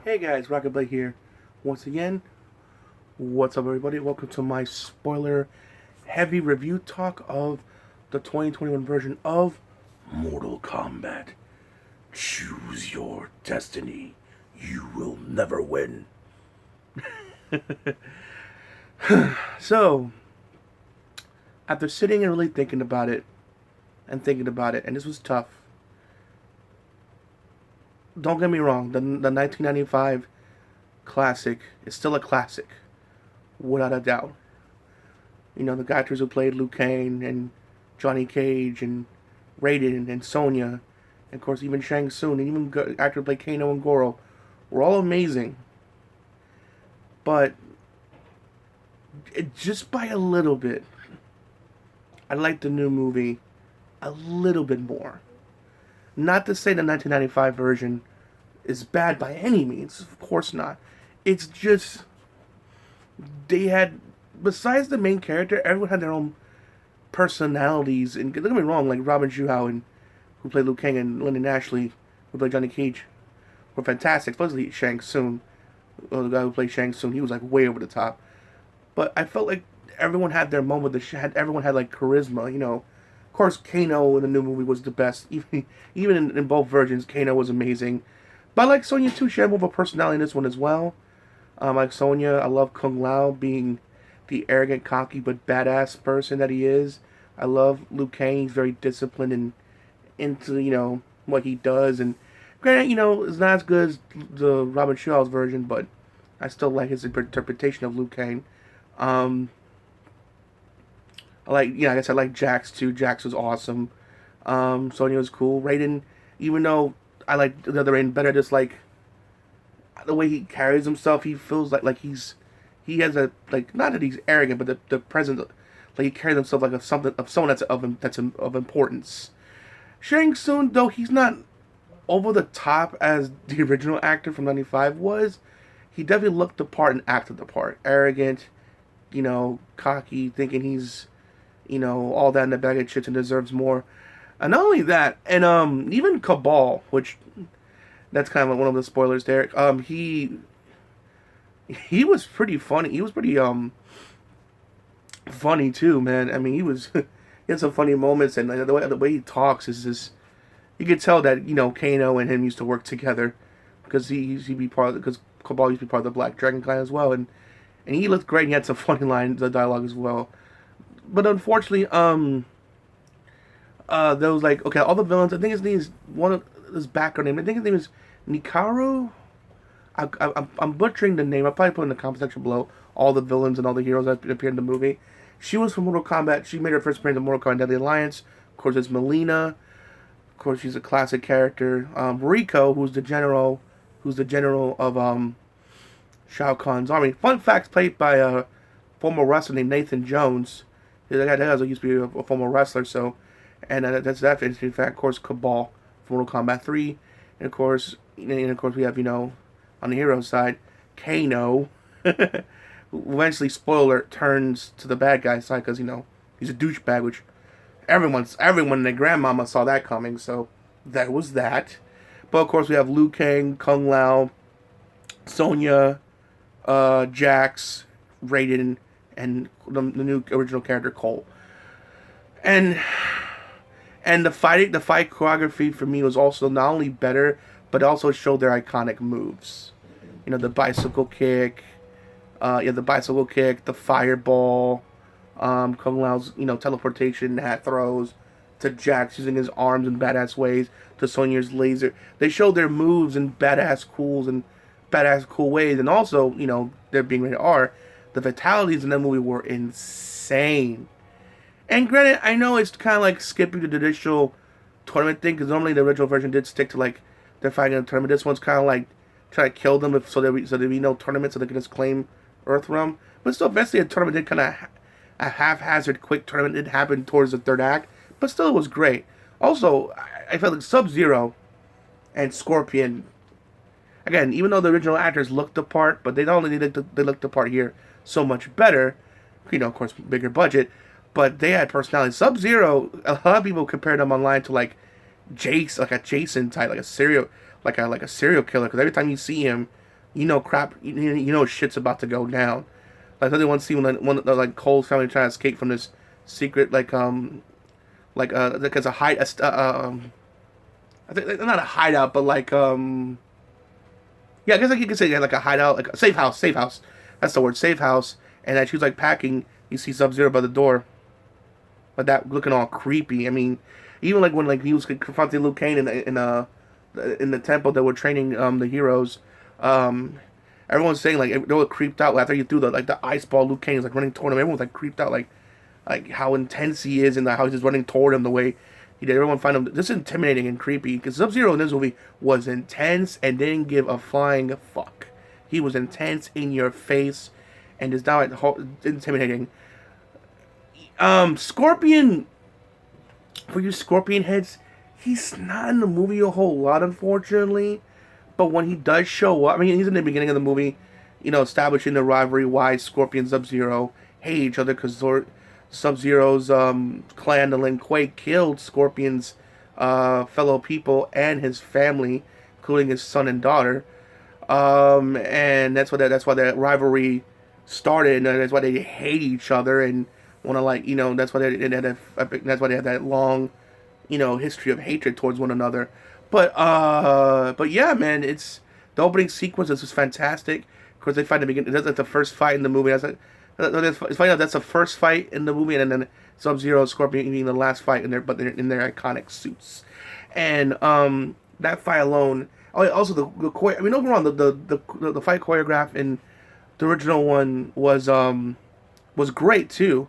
Hey guys, Rockingtheblade here. Once again, what's up everybody? Welcome to my spoiler heavy review talk of the 2021 version of Mortal Kombat. Choose your destiny. You will never win. So, after sitting and really thinking about it, and this was tough. Don't get me wrong, the 1995 classic is still a classic, without a doubt. You know, the actors who played Liu Kang and Johnny Cage and Raiden and Sonya, and of course even Shang Tsung, and even the actor who played Kano and Goro, were all amazing. But just by a little bit, I like the new movie a little bit more. Not to say the 1995 version is bad by any means, of course not. It's just they had, besides the main character, everyone had their own personalities. And don't get me wrong, like Robin Shuhao and who played Liu Kang and Lyndon Ashley, who played Johnny Cage, were fantastic. Especially Shang Tsung, the guy who played Shang Tsung, he was like way over the top. But I felt like everyone had their moment. Everyone had like charisma, you know. Of course, Kano in the new movie was the best. Even in both versions, Kano was amazing. But I like Sonya too. She had more of a personality in this one as well. Like Sonya, I love Kung Lao being the arrogant, cocky, but badass person that he is. I love Liu Kang. He's very disciplined and into, you know, what he does. And granted, you know, it's not as good as the Robin Shuao's version, but I still like his interpretation of Liu Kang. I like, yeah, I guess I like Jax too. Jax was awesome. Sonya was cool. Raiden, even though I like the other Raiden better, just like the way he carries himself, he feels like he has a, like, not that he's arrogant, but the presence, like he carries himself like someone that's of importance. Shang Tsung, though he's not over the top as the original actor from '95 was, he definitely looked the part and acted the part. Arrogant, you know, cocky, thinking he's, you know, all that in the bag of chips and deserves more. And not only that, and even Cabal, which that's kind of one of the spoilers there. He was pretty funny. He was pretty funny too, man. I mean, he had some funny moments, and the way he talks is just, you could tell that, you know, Kano and him used to work together, because he'd be part of, because Cabal used to be part of the Black Dragon clan as well, and he looked great. And he had some funny lines, the dialogue as well. But unfortunately, there was like, okay, all the villains. I think his name is one of his background name. I think his name is Nikaru. I'm butchering the name. I'll probably put in the comment section below all the villains and all the heroes that appeared in the movie. She was from Mortal Kombat. She made her first appearance in Mortal Kombat Deadly Alliance. Of course, it's Melina. Of course, she's a classic character. Rico, who's the general of Shao Kahn's army. Fun facts: played by a former wrestler named Nathan Jones. That guy used to be a former wrestler. So, and that's that. In fact, of course, Cabal from Mortal Kombat 3, and of course we have, you know, on the hero side, Kano, who eventually, spoiler, turns to the bad guy side because, you know, he's a douchebag, which everyone and their grandmama saw that coming. So that was that. But of course we have Liu Kang, Kung Lao, Sonya, Jax, Raiden, and the new original character Cole. And the fight choreography for me was also not only better, but also showed their iconic moves. You know, the bicycle kick, the fireball, Kung Lao's, you know, teleportation, hat throws, to Jax using his arms in badass ways, to Sonya's laser. They showed their moves in badass cool ways, and also, you know, they're being rated R. The fatalities in that movie were insane. And granted, I know it's kind of like skipping the traditional tournament thing, because normally the original version did stick to, like, they're fighting in a tournament. This one's kind of like trying to kill them so there'd be no tournament, so they can just claim Earthrealm. But still, eventually a tournament did kind of, a haphazard, quick tournament did happen towards the third act, but still it was great. Also, I felt like Sub-Zero and Scorpion, again, even though the original actors looked the part, but they not only they looked the part here so much better, you know, of course, bigger budget, but they had personality. Sub-Zero, a lot of people compared them online to like Jace, like a Jason type, like a serial killer. Because every time you see him, you know crap, you know shit's about to go down. Like the one scene when like Cole's family trying to escape from this secret like it's a hide I think not a hideout but like yeah, I guess like you could say like a hideout, like a safe house. That's the word, safe house. And as she was like packing, you see Sub-Zero by the door, but that looking all creepy. I mean, even like when like he was confronting Liu Kang in the temple that were training the heroes, everyone's saying like they were creeped out after you threw the ice ball. Liu Kang is like running toward him. Everyone's like creeped out like how intense he is and how he's just running toward him the way he did. Everyone find him this intimidating and creepy because Sub-Zero in this movie was intense and didn't give a flying fuck. He was intense in your face and is now intimidating. Scorpion, for you Scorpion heads, he's not in the movie a whole lot, unfortunately. But when he does show up, I mean, he's in the beginning of the movie, you know, establishing the rivalry why Scorpion and Sub-Zero hate each other because Sub-Zero's clan, the Lin Kuei, killed Scorpion's fellow people and his family, including his son and daughter. And that's why that rivalry started, and that's why they hate each other and want to like, you know, that's why that's why they had that long, you know, history of hatred towards one another. But yeah, man, it's the opening sequence is just fantastic. Of course, they find the beginning. That's like the first fight in the movie. It's funny enough, that's the first fight in the movie, and then Sub-Zero and Scorpion being the last fight in their in their iconic suits, and that fight alone. Oh, also I mean, overall, the fight choreograph in the original one was great too,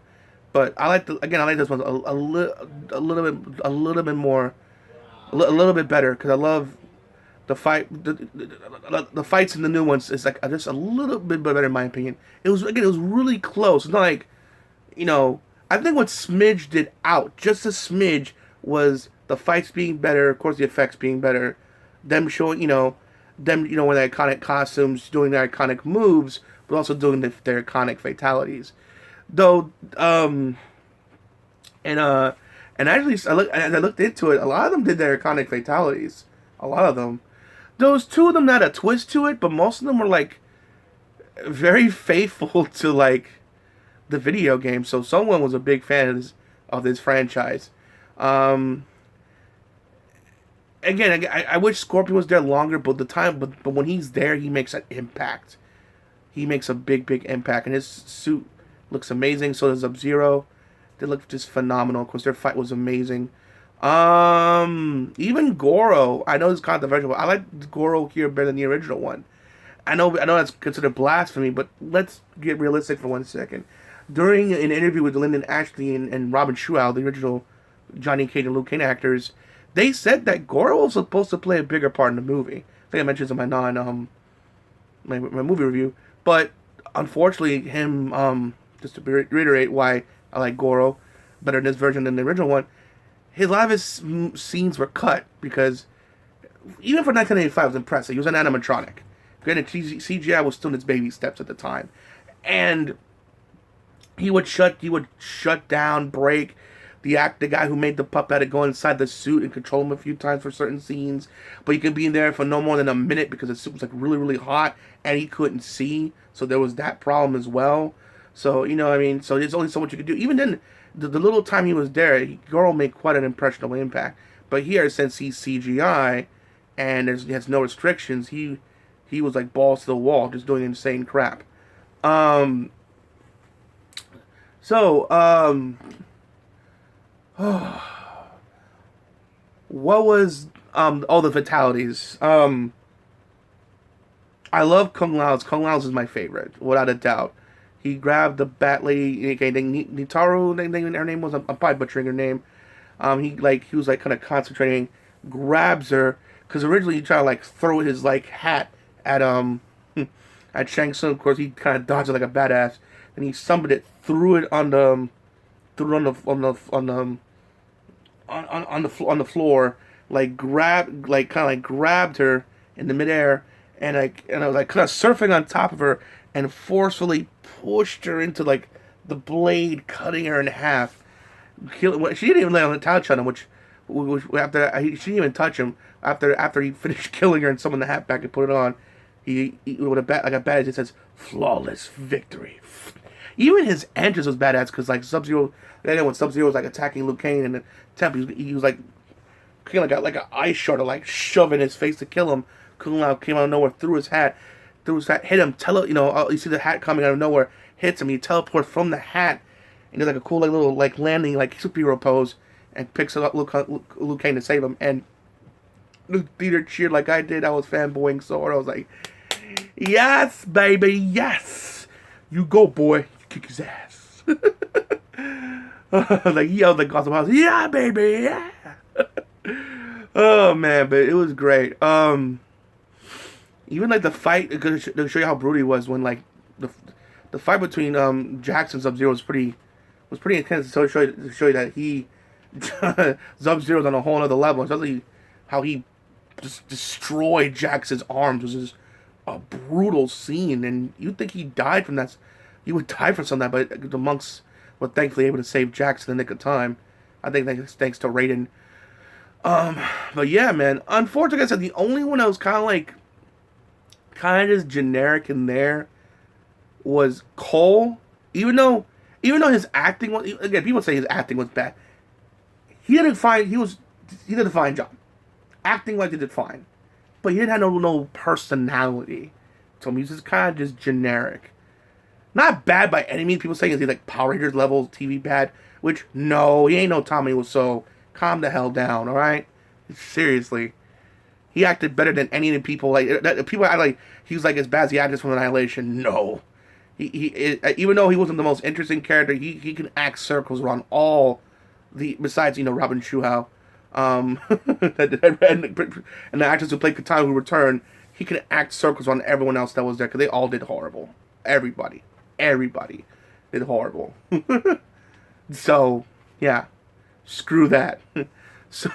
but I like this one a little bit more, a little bit better because I love the the fights in the new ones is like just a little bit better in my opinion. It was really close. It's not like, you know, I think what smidged it out just a smidge was the fights being better, of course the effects being better, them showing, you know, them, you know, with their iconic costumes, doing their iconic moves, but also doing their iconic fatalities. Though, and actually, as I looked into it, a lot of them did their iconic fatalities. A lot of them. Those two of them had a twist to it, but most of them were like very faithful to like the video game. So someone was a big fan of this franchise. Again, I wish Scorpion was there longer, but but when he's there, he makes an impact. He makes a big impact, and his suit looks amazing. So does Sub-Zero. They look just phenomenal. Of course, their fight was amazing. Even Goro. I know it's controversial, but I like Goro here better than the original one. I know that's considered blasphemy, but let's get realistic for 1 second. During an interview with Lyndon Ashley and Robin Schuau, the original Johnny Cage and Liu Kang actors, they said that Goro was supposed to play a bigger part in the movie. I think I mentioned this in my movie review, but unfortunately, him just to reiterate why I like Goro better in this version than the original one. A lot of his scenes were cut because even for 1985, it was impressive. He was an animatronic. Granted, CGI was still in its baby steps at the time, and he would shut down, break. The guy who made the puppet had to go inside the suit and control him a few times for certain scenes, but you could be in there for no more than a minute because the suit was like really hot and he couldn't see, so there was that problem as well. So, you know what I mean? So there's only so much you could do. Even then, the little time he was there, Goro made quite an impressionable impact. But here, since he's CGI and he has no restrictions, he was like balls to the wall, just doing insane crap. What was all the fatalities? I love Kung Lao's. Kung Lao's is my favorite, without a doubt. He grabbed the bat lady, okay, Nitaru, her name was, I'm probably butchering her name. He was like kind of concentrating, grabs her, because originally he tried to like throw his like hat at at Shang Tsung. Of course, he kind of dodged it like a badass, and he summoned it, threw it on the floor, like grabbed her in the midair, and I was like kind of surfing on top of her and forcefully pushed her into like the blade, cutting her in half. She didn't even lay on the touch on him, which after she didn't even touch him after he finished killing her and summoned the hat back and put it on. He with a bat like a badge that says flawless victory. Even his entrance was badass because like Sub-Zero, when Sub-Zero was like attacking Liu Kang and the temple, he was like like an ice shard to like shove in his face to kill him. Kung Lao came out of nowhere, threw his hat, hit him. You see the hat coming out of nowhere, hits him. He teleports from the hat, and does like a cool like little like landing like superhero pose, and picks up Liu Kang to save him. And the theater cheered like I did. I was fanboying so hard. I was like, yes, baby, yes, you go, boy, you kick his ass. Like he yelled like Gotham House, yeah, baby, yeah. Oh man, but it was great. Even like the fight to show you how brutal he was when like the fight between Jax and Sub-Zero was pretty intense. To show you that he Sub-Zero's on a whole other level. Especially how he just destroyed Jax's arms was just a brutal scene, and you'd think he died from that. He would die from something, but the monks were thankfully able to save Jax in the nick of time. I think thanks to Raiden. But yeah, man. Unfortunately, like I said, the only one that was kind of just generic in there was Cole. Even though his acting was, again, people say his acting was bad. He did a fine job. Acting like he did fine, but he didn't have no personality. So he was just kind of just generic. Not bad by any means. People saying he's like Power Rangers level TV bad, which no, he ain't no Tommy Wiseau. Calm the hell down, all right? Seriously, he acted better than any of the people. Like people act like he was like as bad as the actors from Annihilation. No, he even though he wasn't the most interesting character, he can act circles around all the besides Robin Shuhao, and the actors who played Katana who returned. He can act circles on everyone else that was there because they all did horrible. Everybody did horrible. So yeah. Screw that. So,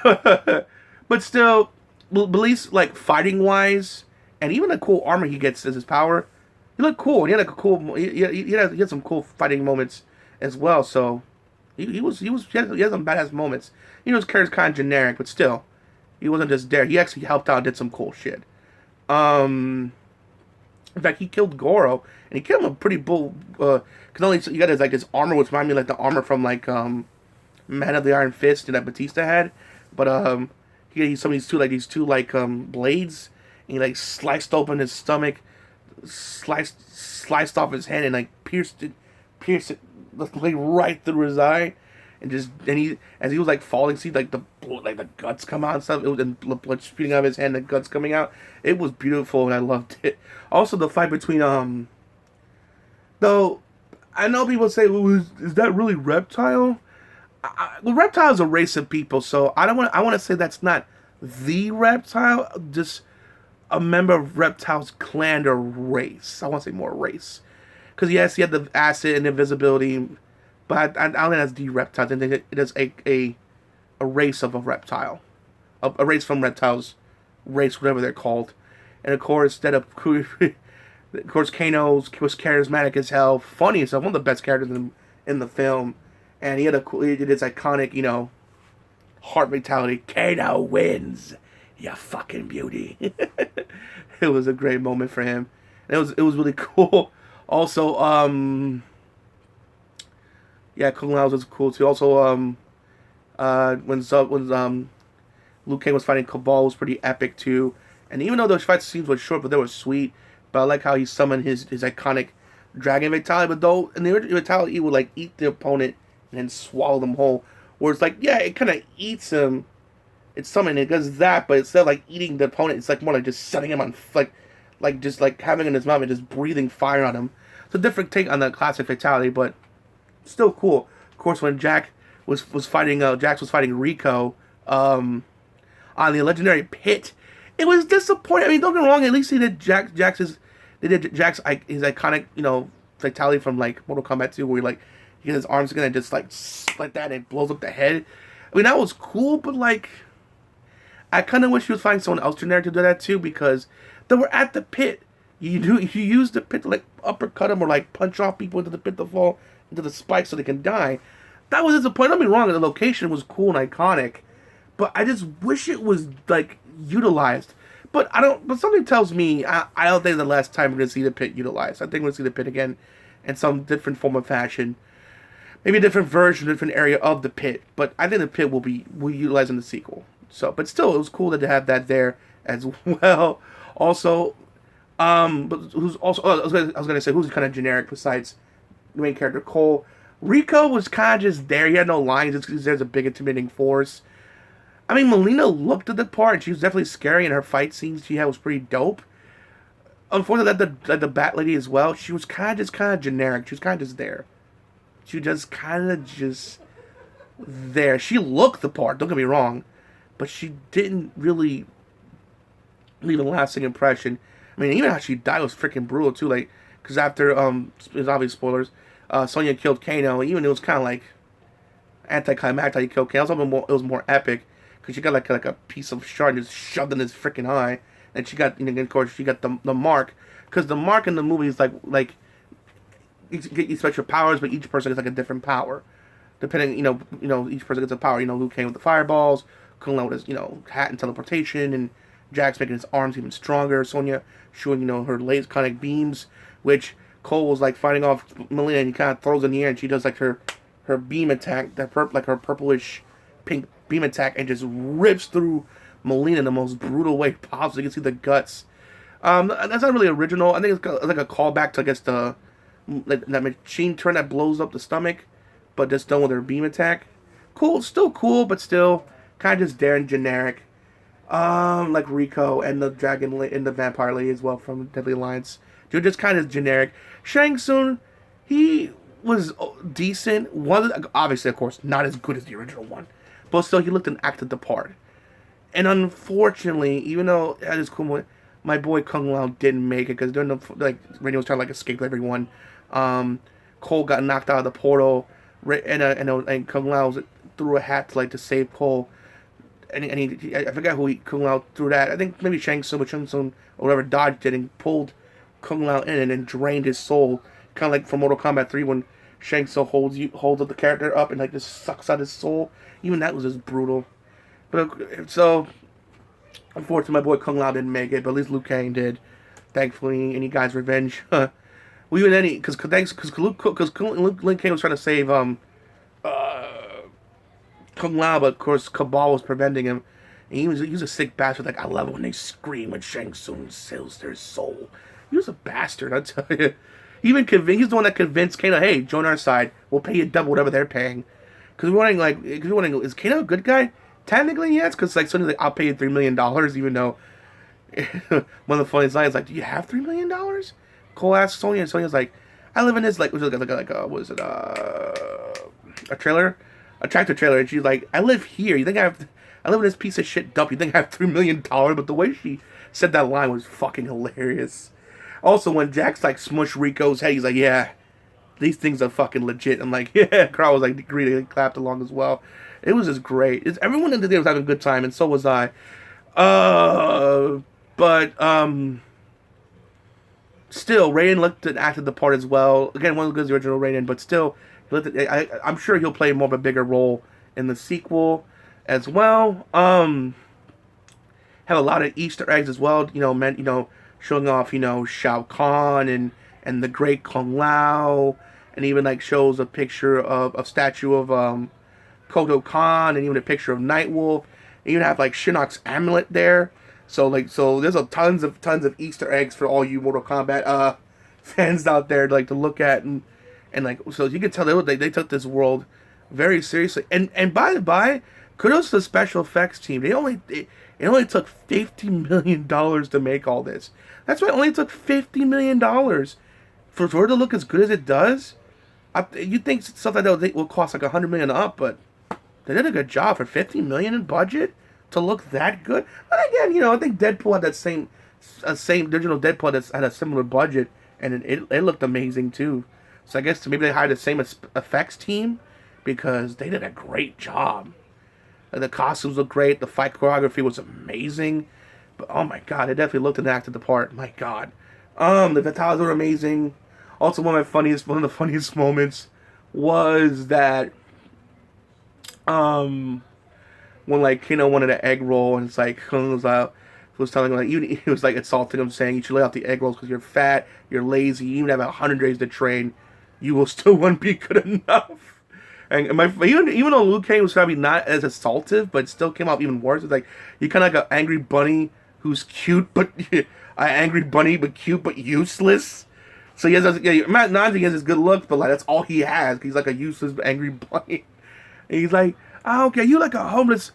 but still, at least like fighting wise, and even the cool armor he gets as his power, he looked cool. He had like a cool. He had some cool fighting moments as well. So he had some badass moments. His character's kind of generic, but still, he wasn't just there. He actually helped out, and did some cool shit. In fact, he killed Goro, and he killed him a pretty bull. Cause only you got his armor, which reminded me like the armor from like Man of the Iron Fist that Batista had, but he had these two blades, and he like sliced open his stomach, sliced off his head, and like pierced it like right through his eye, and he as he was like falling, see like the guts come out and stuff. It was and blood spewing out of his hand, the guts coming out. It was beautiful, and I loved it. Also, the fight between though I know people say, well, is that really Reptile? Well, Reptile is a race of people, so I want to say that's not the Reptile, just a member of Reptile's clan or race. I want to say more race, because yes, he had the acid and invisibility, but I don't think that's the Reptile. I think it is a race of a reptile, a race from Reptile's race, whatever they're called. And of course, Kano was charismatic as hell, funny as hell, one of the best characters in the film. And he did his iconic, heart mentality. Kano wins, you fucking beauty. It was a great moment for him. And it was really cool. Also, Kung Lao was cool too. Also, when Liu Kang was fighting Cabal was pretty epic too. And even though those fight scenes were short, but they were sweet. But I like how he summoned his iconic dragon mentality. But though in the original mentality, he would like eat the opponent and then swallow them whole. Where it's like, yeah, it kind of eats him. It's something, it does that, but instead of like eating the opponent, it's like more like just setting him on, like just like having in his mouth and just breathing fire on him. It's a different take on the classic fatality, but still cool. Of course, when Jax was fighting Rico on the legendary pit, it was disappointing. I mean, don't get me wrong. At least he did Jax's iconic fatality from like Mortal Kombat 2, where he gets his arms together and just like that and it blows up the head. I mean, that was cool, but like I kind of wish he was finding someone else generic to do that too, because they were at the pit. You use the pit to like uppercut them or like punch off people into the pit to fall into the spikes so they can die. That was disappointing. Don't be wrong, the location was cool and iconic, but I just wish it was like utilized. But I don't. But something tells me I don't think the last time we're gonna see the pit utilized. I think we're gonna see the pit again in some different form of fashion. Maybe a different version, different area of the pit. But I think the pit will utilize in the sequel. So, but still, it was cool to have that there as well. Also, but who's also? Oh, I was gonna say who's kind of generic besides the main character Cole. Rico was kind of just there. He had no lines. It's because there's a big intimidating force. I mean, Melina looked at the part, and she was definitely scary, and her fight scenes she had was pretty dope. Unfortunately, the Bat Lady as well, she was kind of generic. She was kind of just there. She was just kind of just there. She looked the part, don't get me wrong, but she didn't really leave a lasting impression. I mean, even how she died was freaking brutal, too, like, because after, it was obvious spoilers, Sonya killed Kano, even it was kind of like anticlimactic how you killed Kano. It was more epic. Because she got like a piece of shard and just shoved in his freaking eye, and she got, of course, she got the mark. Because the mark in the movie is like you get these special powers, but each person gets like a different power, depending. Each person gets a power. Liu Kang with the fireballs, Kung Lao with his hat and teleportation, and Jax making his arms even stronger. Sonya showing her laser conic beams, which Cole was like fighting off Melina, and he kind of throws in the air, and she does like her beam attack, like her purplish pink beam attack, and just rips through Melina in the most brutal way possible. You can see the guts. That's not really original. I think it's like a callback to, I guess, that machine turn that blows up the stomach, but just done with her beam attack. Cool, still cool, but still kind of just there and generic. Like Rico and the dragon and the vampire lady as well from Deadly Alliance. They're just kind of generic. Shang Tsung, he was decent. Obviously, of course, not as good as the original one. But still, he looked and acted the part. And unfortunately, even though that is cool, my boy Kung Lao didn't make it because during Randy was trying to escape everyone. Cole got knocked out of the portal, and Kung Lao threw a hat to save Cole. And I forgot who Kung Lao threw that. I think maybe Shang Tsung or whatever dodged it and pulled Kung Lao in and then drained his soul, kind of like from Mortal Kombat 3 when Shang Tsung holds the character up and just sucks out his soul. Even that was just brutal. But so, unfortunately, my boy Kung Lao didn't make it, but at least Liu Kang did. Thankfully, and he got his revenge. Well, even because Liu Kang was trying to save Kung Lao, but of course Cabal was preventing him. And he was a sick bastard. I love it when they scream when Shang Tsung sells their soul. He was a bastard, I tell you. He's the one that convinced Kano, hey, join our side. We'll pay you double whatever they're paying. Because we're wondering, is Kano a good guy? Technically, yes, because Sonya's I'll pay you $3 million, even though one of the funniest lines do you have $3 million? Cole asks Sonya, and Sonya's I live in this, what was it, a trailer? A tractor trailer, and she's I live here. You think I live in this piece of shit dump. You think I have $3 million? But the way she said that line was fucking hilarious. Also, when Jax smushed Rico's head, he's yeah, these things are fucking legit. I'm yeah. Carl was agreed and clapped along as well. It was just great. Everyone in the day was having a good time, and so was I. But still, Raiden looked and acted the part as well. Again, one of the original Raiden, but still, I'm sure he'll play more of a bigger role in the sequel as well. Have a lot of Easter eggs as well. Showing off Shao Kahn and the Great Kung Lao, and even shows a picture of a statue of Kodo Khan, and even a picture of Nightwolf. And even have Shinnok's amulet there. So there's tons of Easter eggs for all you Mortal Kombat fans out there to look at and so you can tell they took this world very seriously. And by the by, kudos to the special effects team. It only took $50 million to make all this. That's why it only took $50 million for it to look as good as it does. You'd think stuff like that will cost $100 million up, but they did a good job for $50 million in budget to look that good. But again, I think Deadpool had that same original Deadpool that had a similar budget, and it looked amazing too. So I guess maybe they hired the same effects team because they did a great job. The costumes looked great. The fight choreography was amazing. But oh my god, they definitely looked and acted the part. My god. The fatalities were amazing. Also, one of the funniest moments was that when Kano wanted an egg roll, and it's was telling him, like, he was like insulting him, saying you should lay off the egg rolls because you're fat, you're lazy, you even have 100 days to train, you will still won't be good enough. And even though Liu Kang was probably not as assaultive, but it still came off even worse. It's like you kind of like an angry bunny who's cute, but an angry bunny but cute but useless. So he has, I'm not he has his good looks, but like that's all he has. He's like a useless angry bunny. And he's like, I don't care, you like a homeless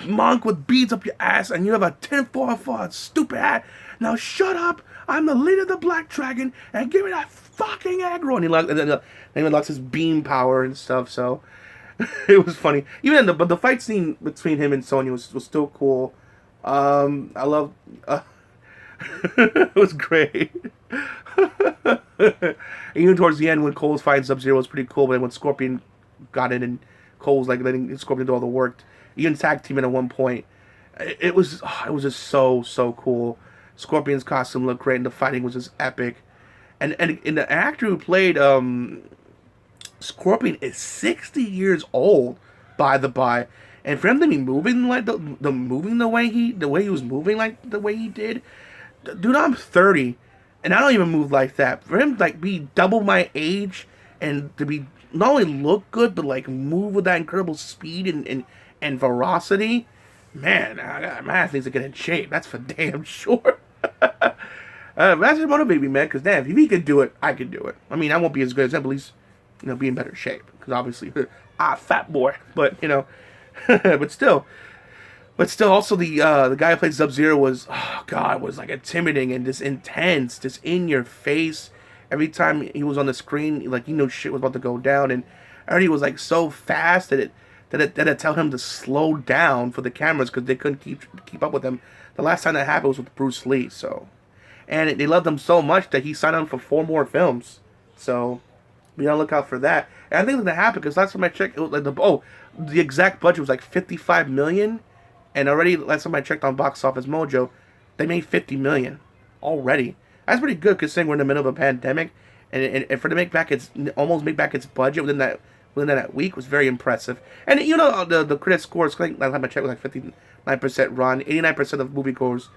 monk with beads up your ass, and you have a 10-4 for a stupid hat. Now shut up. I'm the leader of the Black Dragon, and give me that fucking aggro. And he unlocks his beam power and stuff. So it was funny. Even but the fight scene between him and Sonya was still cool. I love. It was great. Even towards the end, when Cole's fighting Sub-Zero was pretty cool. But then when Scorpion got in and Cole was like letting Scorpion do all the work, even tag teaming at one point. It was just so cool. Scorpion's costume looked great, and the fighting was just epic. And the actor who played Scorpion is 60 years old, by the by. And for him to be moving like the way he was moving like the way he did, dude, I'm 30, and I don't even move like that. For him to like be double my age and to be not only look good but like move with that incredible speed and ferocity, man, man needs to get in shape. That's for damn sure. That's just motivate me, man. Because damn, if he could do it, I could do it. I mean, I won't be as good as him, but at least be in better shape. Because obviously, fat boy. But but still, also the guy who played Sub-Zero was, was like intimidating and just intense, just in your face. Every time he was on the screen, like shit was about to go down, and already was like so fast that it tell him to slow down for the cameras because they couldn't keep up with him. The last time that happened was with Bruce Lee. So, and they loved him so much that he signed on for 4 more films. So, be on the lookout for that. And I think that happened because last time I checked, it was like the exact budget was like $55 million, and already last time I checked on Box Office Mojo, they made $50 million already. That's pretty good considering we're in the middle of a pandemic, and for to almost make back its budget within that week was very impressive. And the critic scores, I think last time I checked, was like 59% run, 89% of moviegoers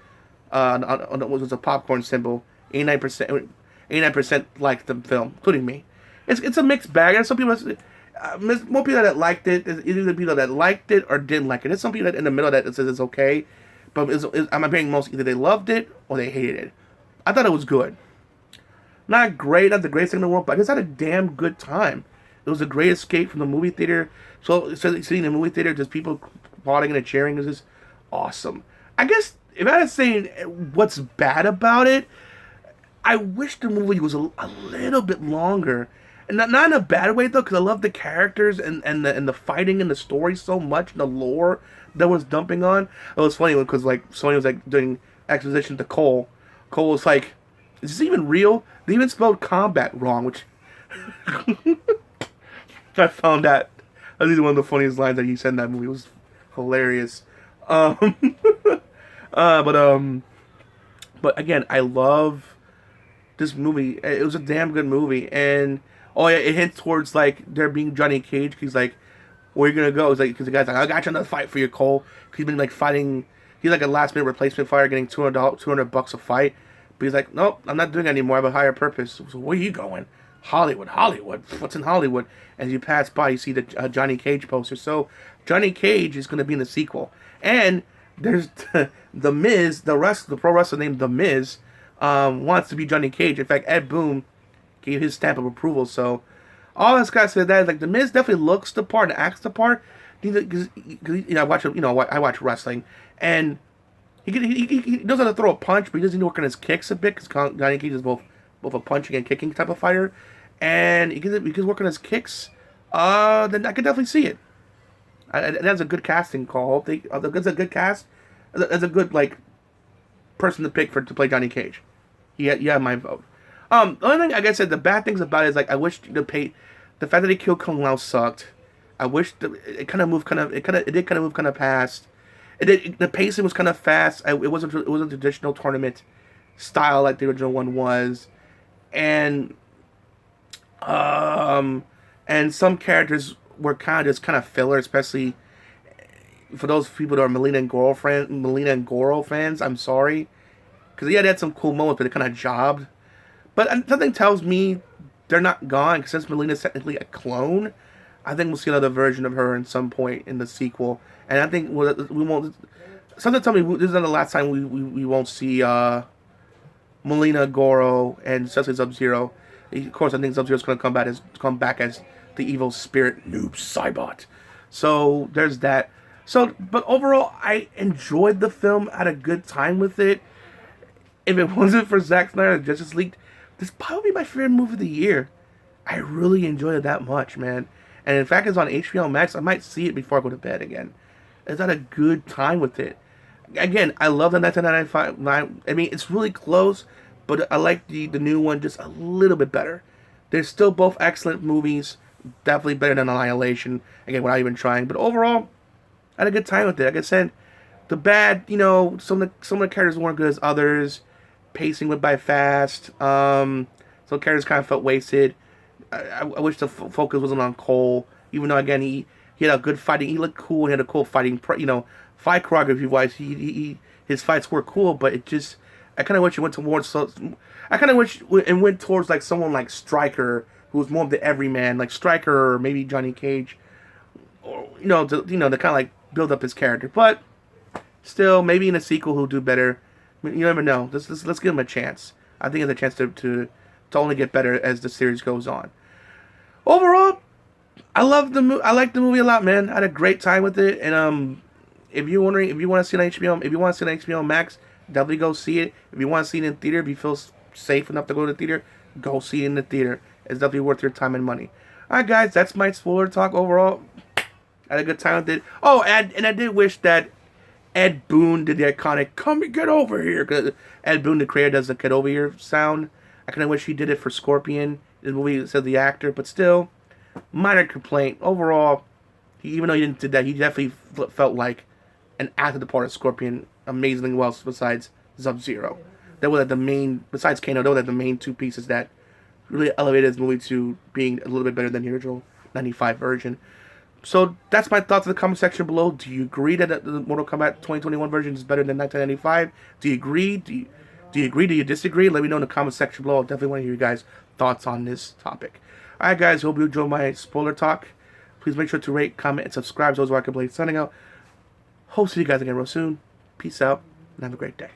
was a popcorn symbol, 89% liked the film, including me. It's a mixed bag. There's some people, more people that liked it. There's either people that liked it or didn't like it. There's some people that in the middle that says it's okay, but I'm hearing most either they loved it or they hated it. I thought it was good. Not great, not the greatest thing in the world, but I just had a damn good time. It was a great escape from the movie theater. So sitting in the movie theater, just people applauding and cheering, was just awesome. I guess if I had to say what's bad about it, I wish the movie was a little bit longer. And not in a bad way though, because I love the characters and the fighting and the story so much, and the lore that was dumping on. It was funny because like Sony was like doing exposition to Cole. Cole was like, "Is this even real?" They even spelled combat wrong, which I found that was one of the funniest lines that he said in that movie. It was hilarious. But again, I love this movie. It was a damn good movie, and it hints towards like there being Johnny Cage. He's like, "Where you gonna go?" It's like because the guy's like, "I got you another fight for you, Cole." He's been like fighting. He's like a last minute replacement fighter, getting $200 a fight. But he's like, "Nope, I'm not doing it anymore. I have a higher purpose." So where are you going? Hollywood. What's in Hollywood? As you pass by, you see the Johnny Cage poster. So Johnny Cage is going to be in the sequel. And there's the Miz, the pro wrestler named The Miz, wants to be Johnny Cage. In fact, Ed Boon gave his stamp of approval. So all this guy said that is like The Miz definitely looks the part and acts the part. Because I watch wrestling, and he knows how to throw a punch, but he doesn't work on his kicks a bit because Johnny Cage is both a punching and kicking type of fighter, and he can work on his kicks. Then I can definitely see it. That's a good casting call. That's a good cast. That's a good like person to pick to play Johnny Cage. You have my vote. The only thing, like I said, the bad things about it is like I wish the fact that they killed Kung Lao sucked. I wish it did kind of move fast. The pacing was kind of fast. It wasn't a traditional tournament style like the original one was, and some characters were kind of filler, especially for those people that are Melina and Goro fans, I'm sorry. Because, yeah, they had some cool moments, but they kind of jobbed. But something tells me they're not gone, because since Melina's technically a clone, I think we'll see another version of her in some point in the sequel. And I think we won't... Something tell me this is not the last time we won't see Melina, Goro, and especially Sub-Zero. Of course, I think Sub-Zero's going to come back as the evil spirit Noob Saibot. So there's that. So, but overall, I enjoyed the film. I had a good time with it. If it wasn't for Zack Snyder and Justice League, this probably be my favorite movie of the year. I really enjoyed it that much, man. And in fact, it's on HBO Max. I might see it before I go to bed again. I had a good time with it. Again, I love the 1995. I mean, it's really close, but I like the new one just a little bit better. They're still both excellent movies. Definitely better than Annihilation. Again, without even trying. But overall, I had a good time with it. Like I said, the bad, some of the characters weren't good as others. Pacing went by fast. Some characters kind of felt wasted. I wish the focus wasn't on Cole. Even though, again, he had a good fighting. He looked cool. He had a cool fighting, fight choreography wise. His fights were cool, but it just, I kind of wish it went towards. I kind of wish it went towards like someone like Stryker, who was more of the everyman, like Stryker or maybe Johnny Cage, or to kind of like build up his character. But still, maybe in a sequel he'll do better. I mean, you never know. Let's give him a chance. I think it's a chance to only get better as the series goes on. Overall, I like the movie a lot, man. I had a great time with it, and if you're wondering if you want to see it on HBO Max, definitely go see it. If you want to see it in theater, if you feel safe enough to go to the theater, go see it in the theater. It's definitely worth your time and money. Alright, guys, that's my spoiler talk overall. I had a good time with it. Oh, and I did wish that Ed Boon did the iconic "Come get over here," because Ed Boon, the creator, does the "Get over here" sound. I kind of wish he did it for Scorpion. The movie said the actor, but still, minor complaint. Overall, even though he didn't do that, he definitely felt like an acted the part of Scorpion amazingly well. Besides Sub-Zero, that was besides Kano, those were the main two pieces that really elevated this movie to being a little bit better than the original '95 version. So that's my thoughts in the comment section below. Do you agree that the Mortal Kombat 2021 version is better than 1995? Do you agree? Do you agree? Do you disagree? Let me know in the comment section below. I definitely want to hear you guys' thoughts on this topic. Alright, guys. Hope you enjoyed my spoiler talk. Please make sure to rate, comment, and subscribe. Those Rockingtheblade signing out. Hope to see you guys again real soon. Peace out, and have a great day.